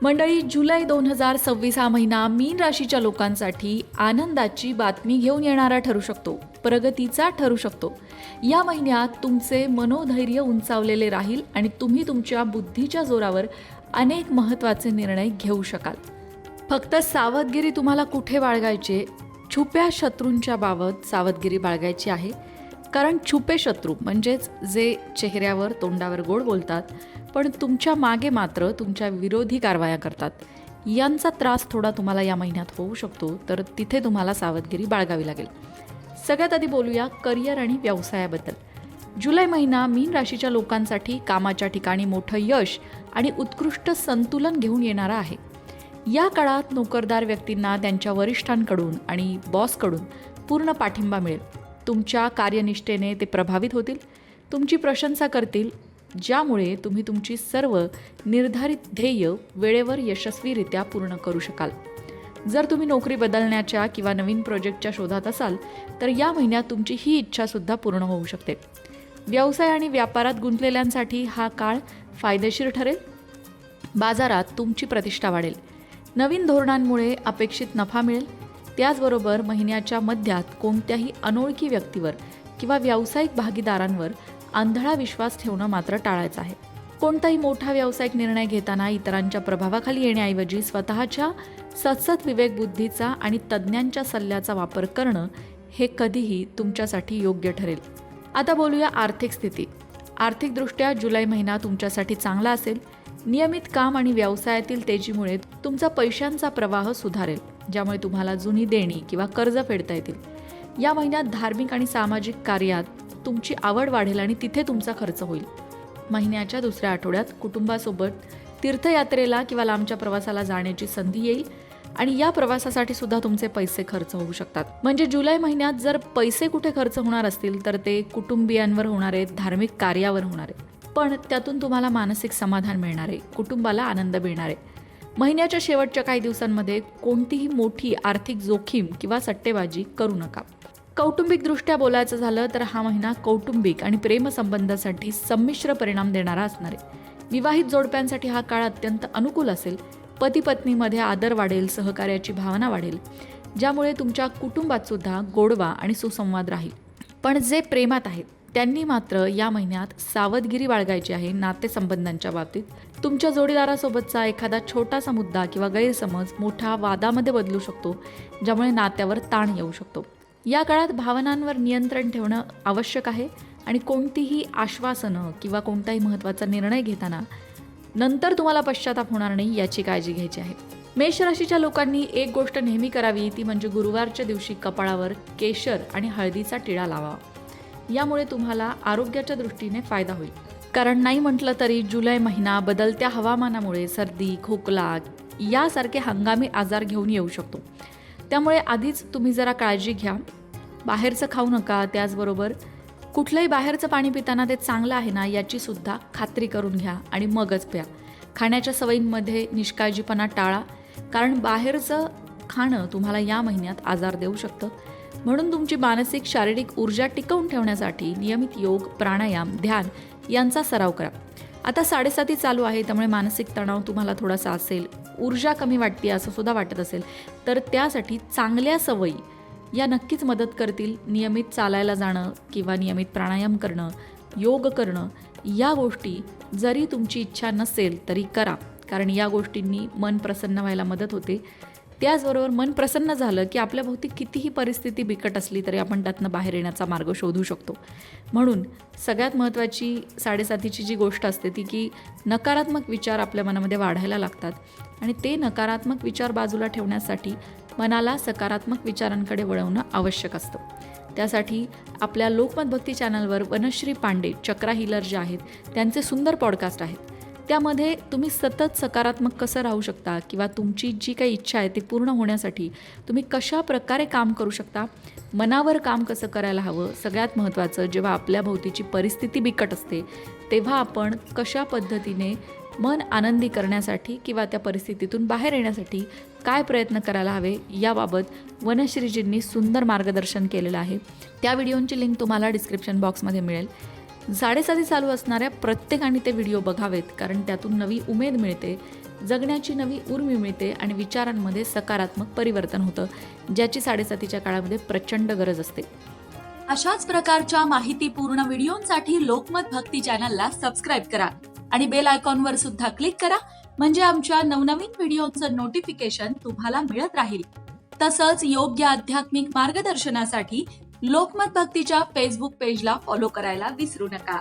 मंडळी, जुलै 2026 हा महिना मीन राशीच्या लोकांसाठी आनंदाची बातमी घेऊन येणारा ठरू शकतो, प्रगतीचा ठरू शकतो. या महिन्यात तुमचे मनोधैर्य उंचावलेले राहील आणि तुम्ही तुमच्या बुद्धीच्या जोरावर अनेक महत्त्वाचे निर्णय घेऊ शकाल. फक्त सावधगिरी तुम्हाला कुठे बाळगायचे? छुप्या शत्रूंच्या बाबत सावधगिरी बाळगायची आहे. कारण छुपे शत्रू म्हणजेच जे चेहऱ्यावर तोंडावर गोड बोलतात पण तुमच्या मागे मात्र तुमच्या विरोधी कारवाया करतात, यांचा त्रास थोडा तुम्हाला या महिन्यात होऊ शकतो. तर तिथे तुम्हाला सावधगिरी बाळगावी लागेल. सगळ्यात आधी बोलूया करिअर आणि व्यवसायाबद्दल. जुलै महिना मीन राशीच्या लोकांसाठी कामाच्या ठिकाणी मोठं यश आणि उत्कृष्ट संतुलन घेऊन येणारा आहे. या काळात नोकरदार व्यक्तींना त्यांच्या वरिष्ठांकडून आणि बॉसकडून पूर्ण पाठिंबा मिळेल. तुमच्या कार्यनिष्ठेने ते प्रभावित होतील, तुमची प्रशंसा करतील, ज्यामुळे तुम्ही तुमची सर्व निर्धारित ध्येय वेळेवर यशस्वीरित्या पूर्ण करू शकाल. जर तुम्ही नोकरी बदलण्याच्या किंवा नवीन प्रोजेक्टच्या शोधात असाल तर या महिन्यात तुमची ही इच्छासुद्धा पूर्ण होऊ शकते. व्यवसाय आणि व्यापारात गुंतलेल्यांसाठी हा काळ फायदेशीर ठरेल. बाजारात तुमची प्रतिष्ठा वाढेल. नवीन धोरणांमुळे अपेक्षित नफा मिळेल. त्याचबरोबर महिन्याच्या मध्यात कोणत्याही अनोळखी व्यक्तीवर किंवा व्यावसायिक भागीदारांवर आंधळा विश्वास ठेवणं मात्र टाळायचं आहे. कोणताही मोठा व्यावसायिक निर्णय घेताना इतरांच्या प्रभावाखाली येण्याऐवजी स्वतःच्या सतसत विवेकबुद्धीचा आणि तज्ज्ञांच्या सल्ल्याचा वापर करणं हे कधीही तुमच्यासाठी योग्य ठरेल. आता बोलूया आर्थिक स्थिती. आर्थिकदृष्ट्या जुलै महिना तुमच्यासाठी चांगला असेल. नियमित काम आणि व्यवसायातील तेजीमुळे तुमचा पैशांचा प्रवाह सुधारेल, ज्यामुळे तुम्हाला जुनी देणी किंवा कर्ज फेडता येतील. या महिन्यात धार्मिक आणि सामाजिक कार्यात तुमची आवड वाढेल आणि तिथे तुमचा खर्च होईल. महिन्याच्या दुसऱ्या आठवड्यात कुटुंबासोबत तीर्थयात्रेला किंवा लांबच्या प्रवासाला जाण्याची संधी येईल आणि या प्रवासासाठी सुद्धा तुमचे पैसे खर्च होऊ शकतात. म्हणजे जुलै महिन्यात जर पैसे कुठे खर्च होणार असतील तर ते कुटुंबियांवर होणार आहेत, धार्मिक कार्यावर होणार आहे. पण त्यातून तुम्हाला मानसिक समाधान मिळणार आहे, कुटुंबाला आनंद मिळणार आहे. महिन्याच्या शेवटच्या काही दिवसांमध्ये कोणतीही मोठी आर्थिक जोखीम किंवा सट्टेबाजी करू नका. कौटुंबिकदृष्ट्या बोलायचं झालं तर हा महिना कौटुंबिक आणि प्रेमसंबंधासाठी संमिश्र परिणाम देणारा असणार आहे. विवाहित जोडप्यांसाठी हा काळ अत्यंत अनुकूल असेल. पती पत्नीमध्ये आदर वाढेल, सहकार्याची भावना वाढेल, ज्यामुळे तुमच्या कुटुंबात सुद्धा गोडवा आणि सुसंवाद राहील. पण जे प्रेमात आहेत त्यांनी मात्र या महिन्यात सावधगिरी बाळगायची आहे. नातेसंबंधांच्या बाबतीत तुमच्या जोडीदारासोबतचा एखादा छोटासा मुद्दा किंवा गैरसमज मोठा वादामध्ये बदलू शकतो, ज्यामुळे नात्यावर ताण येऊ शकतो. या काळात भावनांवर नियंत्रण ठेवणं आवश्यक आहे आणि कोणतीही आश्वासनं किंवा कोणताही महत्त्वाचा निर्णय घेताना नंतर तुम्हाला पश्चाताप होणार नाही याची काळजी घ्यायची आहे. मेष राशीच्या लोकांनी एक गोष्ट नेहमी करावी, ती म्हणजे गुरुवारच्या दिवशी कपाळावर केशर आणि हळदीचा टिळा लावावा. यामुळे तुम्हाला आरोग्याच्या दृष्टीने फायदा होईल. कारण नाही म्हटलं तरी जुलै महिना बदलत्या हवामानामुळे सर्दी, खोकला यासारखे हंगामी आजार घेऊन येऊ शकतो. त्यामुळे आधीच तुम्ही जरा काळजी घ्या. बाहेरचं खाऊ नका. त्याचबरोबर कुठलंही बाहेरचं पाणी पिताना ते चांगलं आहे ना याची सुद्धा खात्री करून घ्या आणि मगच प्या. खाण्याच्या सवयींमध्ये निष्काळजीपणा टाळा, कारण बाहेरचं खाणं तुम्हाला या महिन्यात आजार देऊ शकतं. म्हणून तुमची मानसिक शारीरिक ऊर्जा टिकवून ठेवण्यासाठी नियमित योग, प्राणायाम, ध्यान यांचा सराव करा. आता 7:30 चालू आहे, त्यामुळे मानसिक तणाव तुम्हाला थोडासा असेल, ऊर्जा कमी वाटते असं सुद्धा वाटत असेल तर त्यासाठी चांगल्या सवयी या नक्कीच मदत करतील. नियमित चालायला जाणं किंवा नियमित प्राणायाम करणं, योग करणं या गोष्टी जरी तुमची इच्छा नसेल तरी करा, कारण या गोष्टींनी मन प्रसन्न व्हायला मदत होते. त्याचबरोबर मन प्रसन्न झालं की आपल्याभोवती कितीही परिस्थिती बिकट असली तरी आपण त्यातनं बाहेर येण्याचा मार्ग शोधू शकतो. म्हणून सगळ्यात महत्त्वाची 7:30ची जी गोष्ट असते ती की नकारात्मक विचार आपल्या मनामध्ये वाढायला लागतात आणि ते नकारात्मक विचार बाजूला ठेवण्यासाठी मनाला सकारात्मक विचारांकडे वळवणं आवश्यक असतं. त्यासाठी आपल्या लोकमत भक्ती चॅनलवर वनश्री पांडे, चक्रा हीलर जे आहेत त्यांचे सुंदर पॉडकास्ट आहेत. त्यामध्ये तुम्ही सतत सकारात्मक कसं राहू शकता किंवा तुमची जी काही इच्छा आहे ती पूर्ण होण्यासाठी तुम्ही कशा प्रकारे काम करू शकता, मनावर काम कसं करायला हवं, सगळ्यात महत्त्वाचं जेव्हा आपल्या भोवतीची परिस्थिती बिकट असते तेव्हा आपण कशा पद्धतीने मन आनंदी करण्यासाठी किंवा त्या परिस्थितीतून बाहेर येण्यासाठी काय प्रयत्न करायला हवे याबाबत वनश्रीजींनी सुंदर मार्गदर्शन केलेलं आहे. त्या व्हिडिओंची लिंक तुम्हाला डिस्क्रिप्शन बॉक्समध्ये मिळेल. 7:30 चालू असणाऱ्या प्रत्येकाने ते व्हिडिओ बघावेत, कारण त्यातून नवी उमेद मिळते, जगण्याची नवी उर्मी मिळते आणि विचारांमध्ये सकारात्मक परिवर्तन होतं, ज्याची 7:30च्या काळामध्ये प्रचंड गरज असते. अशाच प्रकारच्या माहितीपूर्ण व्हिडिओंसाठी लोकमत भक्ती चॅनलला सबस्क्राईब करा आणि बेल आयकॉनवर सुद्धा क्लिक करा, म्हणजे आमच्या नवनवीन व्हिडिओचं नोटिफिकेशन तुम्हाला मिळत राहील. तसंच योग्य आध्यात्मिक मार्गदर्शनासाठी लोकमत भक्तीच्या फेसबुक पेजला फॉलो करायला विसरू नका.